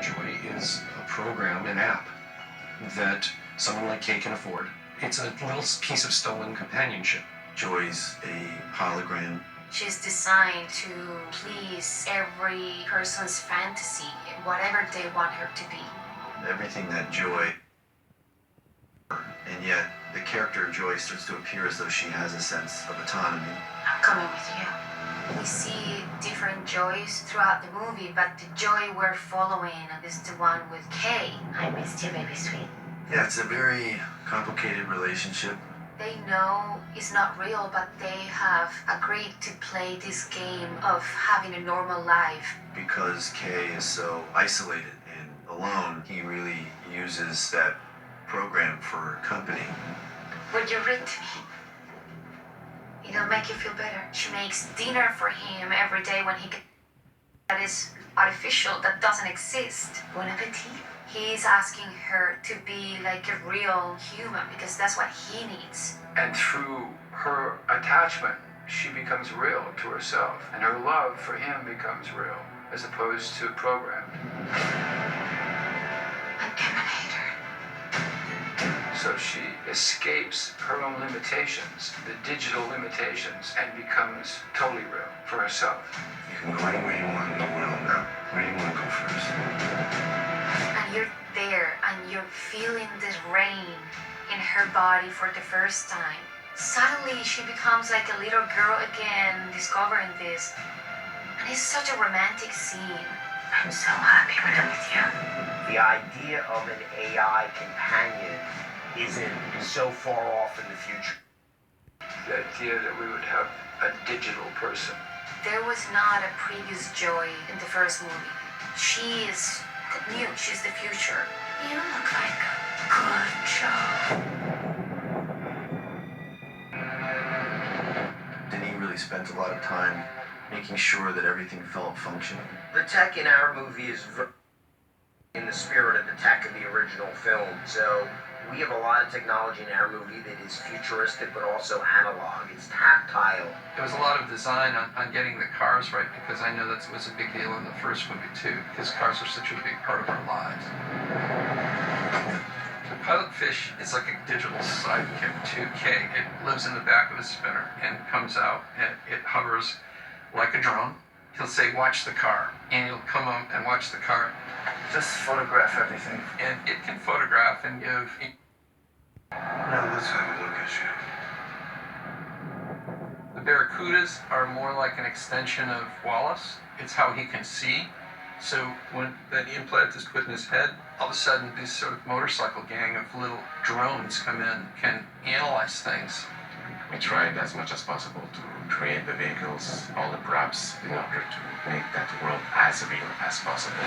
Joy is a program, an app, that someone like Kay can afford. It's a little piece of stolen companionship. Joy's a hologram. She's designed to please every person's fantasy, whatever they want her to be. Everything that Joy, and yet the character of Joy starts to appear as though she has a sense of autonomy. I'm coming with you. We see different Joys throughout the movie, but the Joy we're following is the one with Kay. I missed you, baby sweet. Yeah, it's a very complicated relationship. They know it's not real, but they have agreed to play this game of having a normal life. Because Kay is so isolated and alone, he really uses that program for company. Would you read to me? It'll make you feel better. She makes dinner for him every day when he gets... That is artificial, that doesn't exist. Bon appetit. He's asking her to be like a real human because that's what he needs. And through her attachment, she becomes real to herself, and her love for him becomes real, as opposed to programmed. An emanator. So she escapes her own limitations, the digital limitations, and becomes totally real for herself. You can go anywhere you want in the world now. Where do you want to go first? And you're there, and you're feeling this rain in her body for the first time. Suddenly, she becomes like a little girl again, discovering this. And it's such a romantic scene. I'm so happy when I'm with you. The idea of an AI companion isn't so far off in the future. The idea that we would have a digital person. There was not a previous Joy in the first movie. She is new. She's the future. You look like a good job. Denis really spent a lot of time making sure that everything felt functional. The tech in our movie is in the spirit of the tech of the original film. So we have a lot of technology in our movie that is futuristic but also analog. It's tactile. There was a lot of design on getting the cars right because I know that was a big deal in the first movie too, because cars are such a big part of our lives. The pilot fish is like a digital sidekick to Kay. It lives in the back of a spinner and comes out and it hovers like a drone. He'll say, watch the car, and he'll come up and watch the car. Just photograph everything. And it can photograph and give... Now let's have a look at you. The Barracudas are more like an extension of Wallace. It's how he can see. So when that implant is put in his head, all of a sudden this sort of motorcycle gang of little drones come in, can analyze things. We tried as much as possible to create the vehicles, all the props, in order to make that world as real as possible.